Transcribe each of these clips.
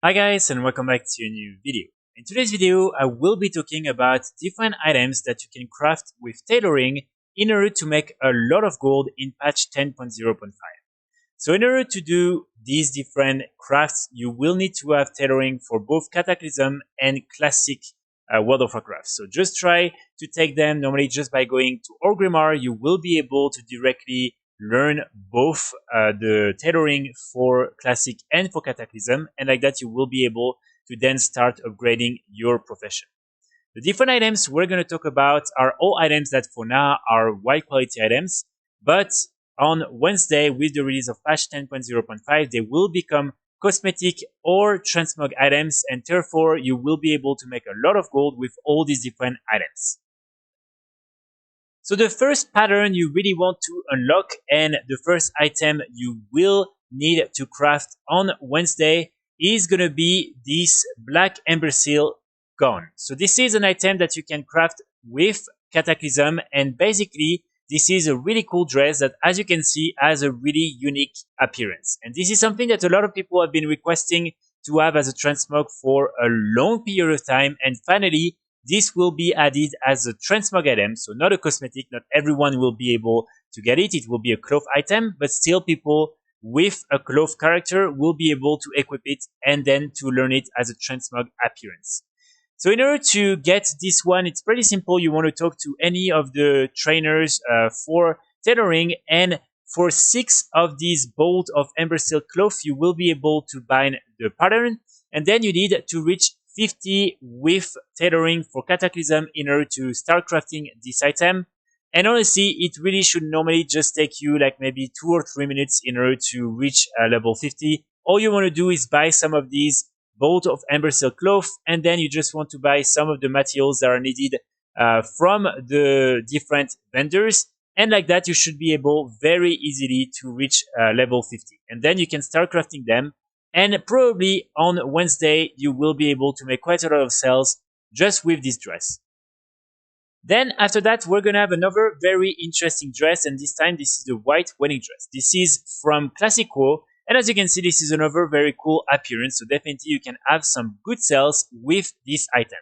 Hi guys, and welcome back to a new video. In today's video, I will be talking about different items that you can craft with tailoring in order to make a lot of gold in patch 10.0.5. So in order to do these different crafts, you will need to have tailoring for both Cataclysm and classic World of Warcraft. So just try to take them. Normally just by going to Orgrimmar, you will be able to directly learn both the tailoring for classic and for Cataclysm. And like that, you will be able to then start upgrading your profession. The different items we're going to talk about are all items that for now are wide quality items, but on Wednesday with the release of patch 10.0.5, they will become cosmetic or transmog items, and therefore you will be able to make a lot of gold with all these different items. So the first pattern you really want to unlock and the first item you will need to craft on Wednesday is going to be this black Embersilk gown. So this is an item that you can craft with Cataclysm, and basically this is a really cool dress that, as you can see, has a really unique appearance. And this is something that a lot of people have been requesting to have as a transmog for a long period of time, and finally this will be added as a transmog item, so not a cosmetic. Not everyone will be able to get it. It will be a cloth item, but still people with a cloth character will be able to equip it and then to learn it as a transmog appearance. So in order to get this one, it's pretty simple. You want to talk to any of the trainers for tailoring, and for 6 of these bolt of Embersilk cloth, you will be able to bind the pattern, and then you need to reach 50 with tailoring for Cataclysm in order to start crafting this item. And honestly, it really should normally just take you like maybe 2 or 3 minutes in order to reach level 50. All you want to do is buy some of these bolt of Embersilk cloth, and then you just want to buy some of the materials that are needed from the different vendors, and like that you should be able very easily to reach level 50, and then you can start crafting them, and probably on Wednesday you will be able to make quite a lot of sales just with this dress. Then after that, we're gonna have another very interesting dress, and this time this is the white wedding dress. This is from Classic WoW, and as you can see, this is another very cool appearance, so definitely you can have some good sales with this item.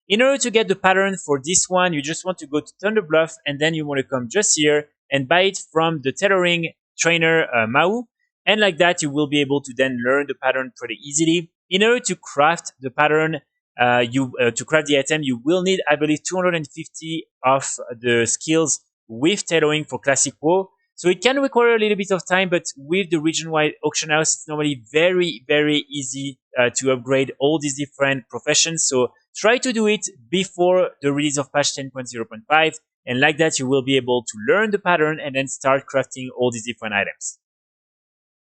In order to get the pattern for this one, you just want to go to Thunderbluff, and then you want to come just here and buy it from the tailoring trainer Mau, and like that you will be able to then learn the pattern pretty easily. In order to craft the pattern, to craft the item, you will need, I believe, 250 of the skills with tailoring for Classic WoW. So it can require a little bit of time, but with the region-wide auction house, it's normally very, very easy to upgrade all these different professions. So try to do it before the release of patch 10.0.5, and like that you will be able to learn the pattern and then start crafting all these different items.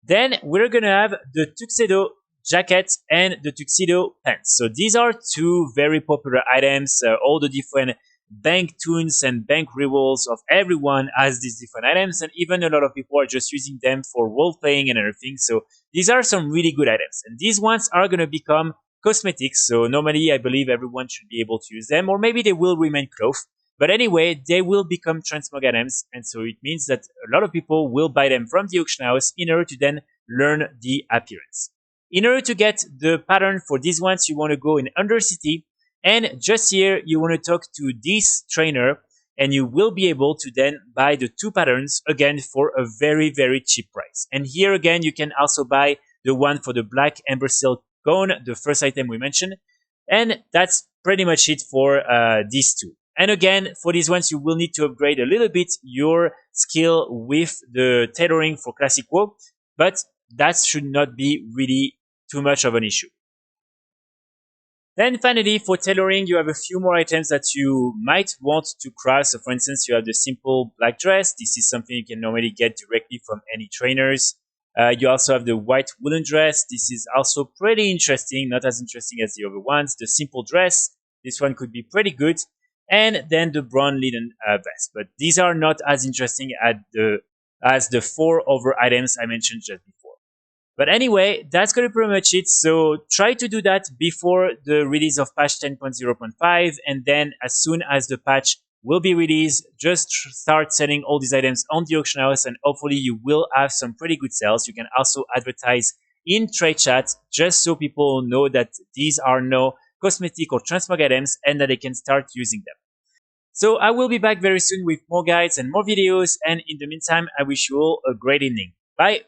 Then we're gonna have the Tuxedo jacket and the Tuxedo pants. So these are two very popular items. All the different bank tunes and bank rerolls of everyone has these different items, and even a lot of people are just using them for role playing and everything. So these are some really good items, and these ones are going to become cosmetics. So normally I believe everyone should be able to use them, or maybe they will remain cloth. But anyway, they will become transmog items, and so it means that a lot of people will buy them from the auction house in order to then learn the appearance. In order to get the pattern for these ones, you want to go in Undercity, and just here you want to talk to this trainer, and you will be able to then buy the 2 patterns again for a very, very cheap price. And here again, you can also buy the one for the black Embersilk gown, the first item we mentioned. And that's pretty much it for these 2. And again, for these ones, you will need to upgrade a little bit your skill with the tailoring for Classic WoW, but that should not be really too much of an issue. Then finally, for tailoring, you have a few more items that you might want to craft. So for instance, you have the simple black dress. This is something you can normally get directly from any trainers. You also have the white woolen dress. This is also pretty interesting, not as interesting as the other ones. The simple dress, this one could be pretty good. And then the brown linen vest. But these are not as interesting as the 4 other items I mentioned just before. But anyway, that's going to be pretty much it. So try to do that before the release of patch 10.0.5, and then as soon as the patch will be released, just start selling all these items on the auction house, and hopefully you will have some pretty good sales. You can also advertise in trade chat, just so people know that these are no cosmetic or transmog items and that they can start using them. So I will be back very soon with more guides and more videos, and in the meantime I wish you all a great evening. Bye!